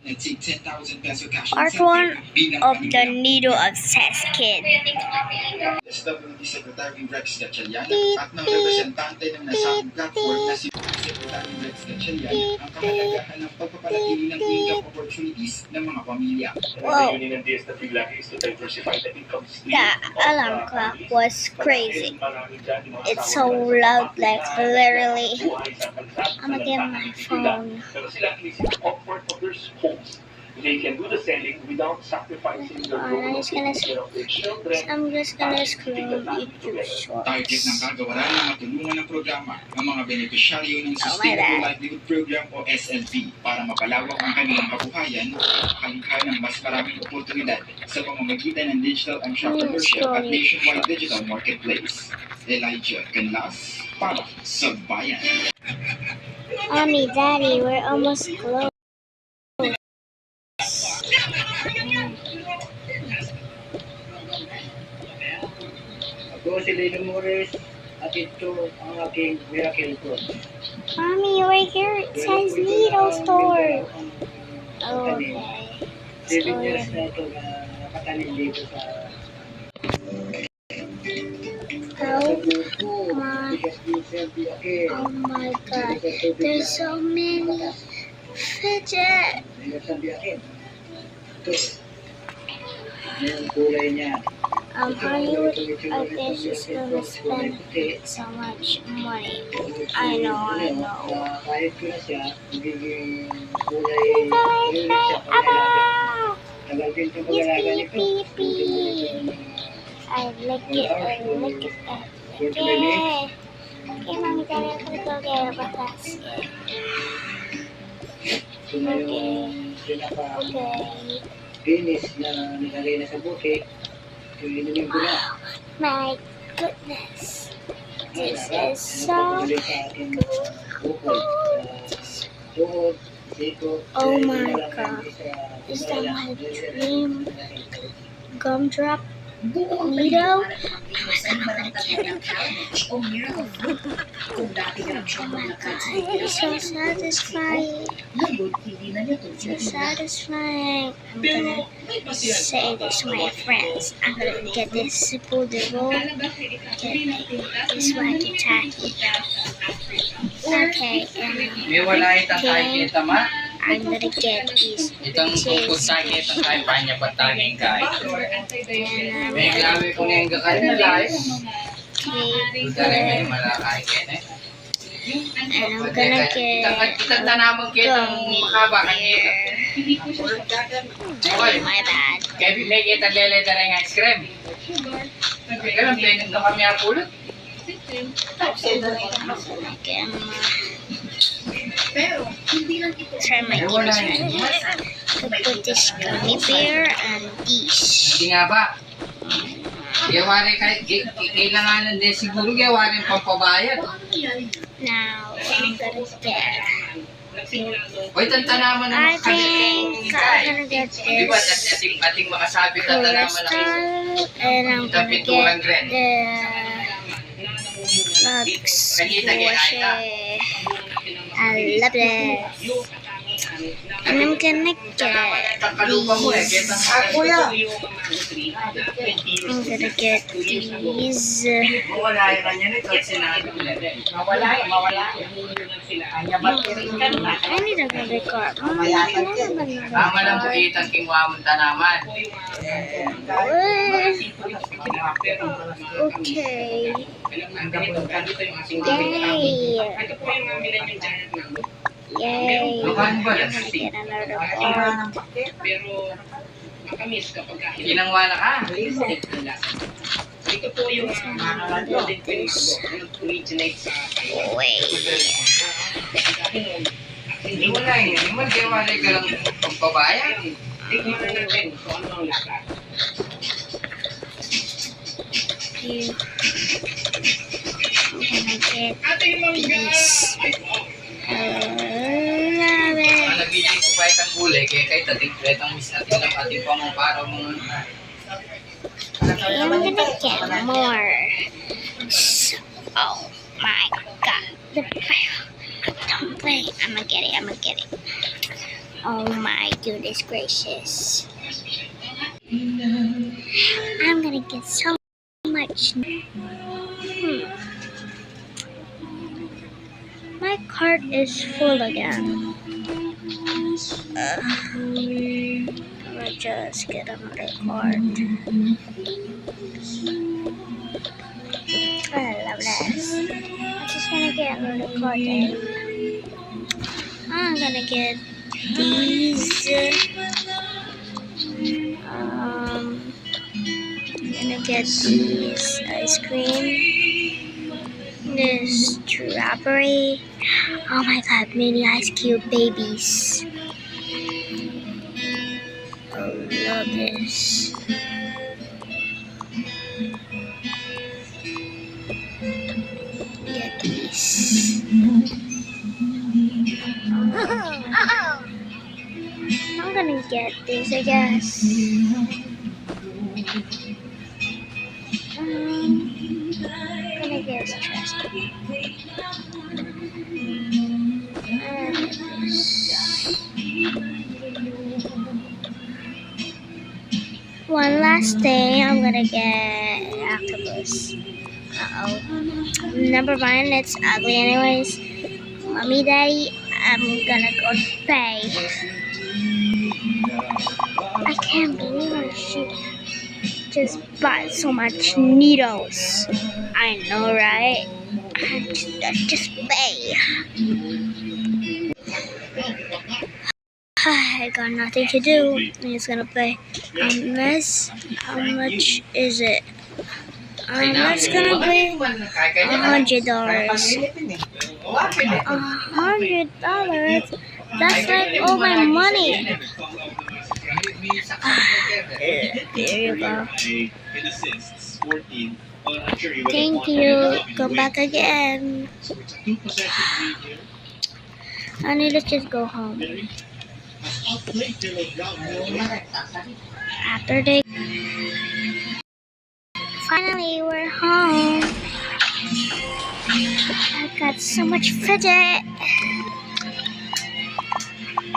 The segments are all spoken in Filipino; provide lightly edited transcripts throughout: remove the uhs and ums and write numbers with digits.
Part 1 of the Needle-Obsessed Kid. SWD Secretary Rex Gatchalian at ng representante ng nasabing platform na si Secretary Rex Gatchalian ang kahalagahan ng pagpapanatili ng income opportunities ng mga pamilya. Whoa. The alarm clock was crazy. It's so loud, like literally. I'm gonna get my phone. They can do the selling without sacrificing the role of taking care of their children. I'm just gonna scroll YouTube Target ng shorts. kagawaran na matulungan ng programa ang mga benepisyaryo ng Sustainable Livelihood Program o SLP para mapalawak ang kanilang kabuhayan at makalikha ng mas maraming oportunidad sa pamamagitan ng digital entrepreneurship at nationwide digital marketplace. Elijah Canlas para sa Bayan. Mommy, Daddy, we're almost close. Ako si Lady Morris at ito ang aking miracle fruit. Mommy, right here it says needle store. Okay. 7 years na ito na nakatanim dito sa Oh my, oh my god, there's so many fidget. sa biyakin. Ito. Yung kulay niya. Hollywood artists is gonna spend so much money. I know. Kahit ko na siya, magiging kulay ulit siya pag-alaga. Tagal din itong pag-alaga nito. I like it. Okay, Mommy, Daddy, I'm gonna go get a basket. Ito na yung Okay. finish na nilagay na sa buti. Ito inumin ko na. My goodness. This is so Oh my god. Is that my dream gumdrop needle? I was gonna get it. Oh my god. It's so satisfying. So satisfying. I'm gonna say this to my friends. I'm gonna get this pullable. Get this wacky-tacky. Okay, and May wala itang kahit kita ma. I'm gonna get these Itong tungkol sa kahit ang kahit panya patangin kahit. and May grabe ko na yung kakal na lahat. okay, Dari may malakay yan eh. and I'm gonna get Itang tanamang kitang makaba kanina. oh my bad. Kaya may kita lele dari ng ice cream. Kaya pinag na kami apulot. Okay, try my best. To put this gummy bear and these. Hindi nga ba? Gawari kailanganan din siguro gawari pampabayad. Now I'm gonna get. O itang tanaman ng I think I'm gonna get Di ba this ating makasabit na tanaman ng crystal, and I'm gonna get the bugs washi. I love this. And I'm gonna get these. I'm gonna get these. Mawala yung kanya nito at sinabi ko na rin. Mawala. I need another card. Mommy, I have another Tama lang po card. itang kingwamon tanaman. Okay. Yay. I'm gonna get another card. Kinangwala ka. Ito po yung golden queens originate sa Wait. Hindi mo na yun. Hindi mo gawari ka lang pagpabayad. Tignan na natin kung ano ang lasa. You. I'm gonna get Ate yung mangga! these. I love it. Nabili ko pa itang kulay kaya kahit itang miss natin lang ating pa mo para mong Okay, I'm gonna get more. So, oh my god. The don't play. I'm gonna get it. Oh my goodness gracious. I'm gonna get so much. My cart is full again. I'm gonna just get another cart. I love this. I'm just gonna get another cart then. I'm gonna get these. I'm gonna get these ice cream. This strawberry. Oh my god, mini ice cube babies. Oh, love this. Get these. I'm gonna get this, I guess. I'm gonna get stressed. One last thing, I'm gonna get octopus. Never mind, it's ugly anyways. Mommy, Daddy, I'm gonna go pay. I can't believe she just bought so much needles. I know, right? Just pay. I got nothing to do. I'm just gonna pay. How much is it? That's gonna be $100. $100? That's like all my money. There you go. Thank you. Go back again. I need to just go home. After they finally we're home. I got so much fidget.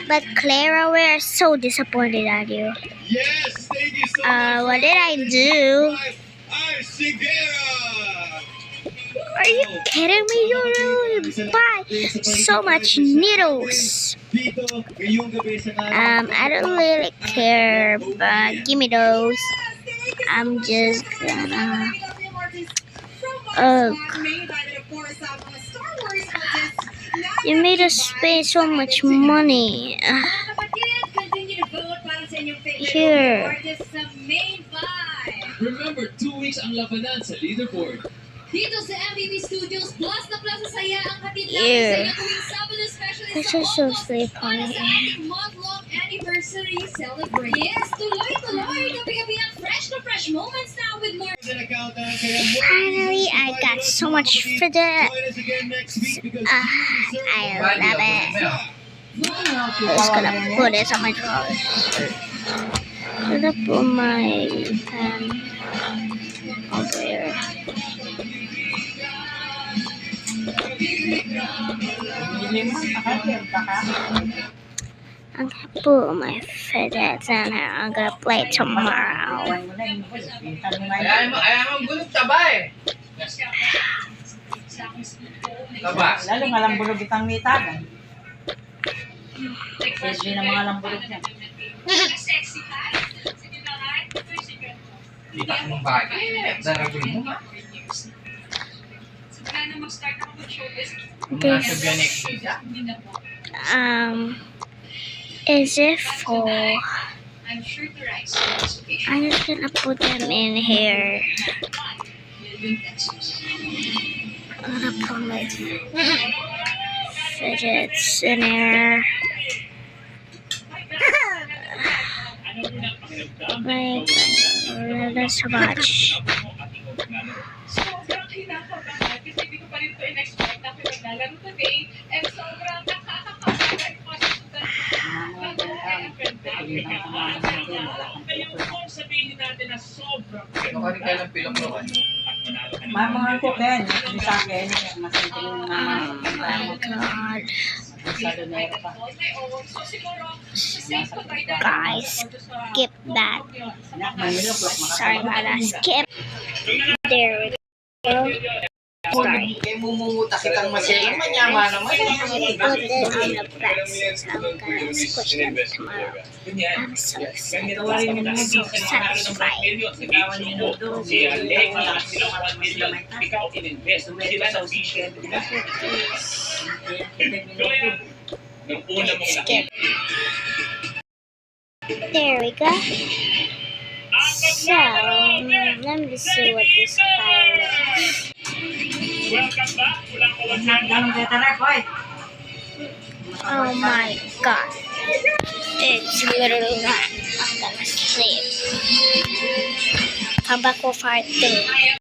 But Clara, we're so disappointed at you. Yes, thank you so much. What did I do? Are you kidding me? You really buy so much needles. I don't really care, but give me those. I'm just gonna. You made us pay so much money. Here. Remember, 2 weeks ang labanan sa leaderboard. Dito sa MBB Studios, plus na plus na saya ang hatid namin Yeah. sa inyo tuwing Sabado special This is so sleepy. para sa ating month-long anniversary celebration. Yes, tuloy-tuloy, gabi-gabi ang fresh na fresh moments now with more. Finally, I got so much fidget. I love it. I'm just gonna put this on my drawers. I'm gonna put my pen over here. I'm gonna put my fidgets in here. I'm gonna play tomorrow. Ayaw mo gulog taba eh. Taba. Lalo nga lambulog itang nitagan. Pwede na mga lambulog niya. Kita ko ng bagay. Daragin mo nga. This is it for? I'm just gonna put them in here. I'm gonna put my fidgets in here. Like that's so much. Sobrang kinakabahan kasi hindi ko pa rin ito in-expect na pinaglalaro today and sobrang nakakakabahan po sa sabihin natin na sobrang Ano ka rin kayo ng pilok-lokan? Mga ko, Ken. Hindi sa akin. Mas ito yung Oh my god. So siguro, sa same ko tayo dahil Guys, skip that. Sorry about that. Skip. There we go. Sorry. Kaya mumuta kitang masaya. Manyama naman. Put it on the press. I'm gonna squish them tomorrow. I'm so excited. I'm so satisfied. Ikaw in-invest. Sila sa vision. Nung una mong Skip. There we go. So, let me see what this file is. welcome back. Mula ko Ganun kaya talag, boy. Oh my god. It's literally not. I'm gonna sleep. How about go far thing?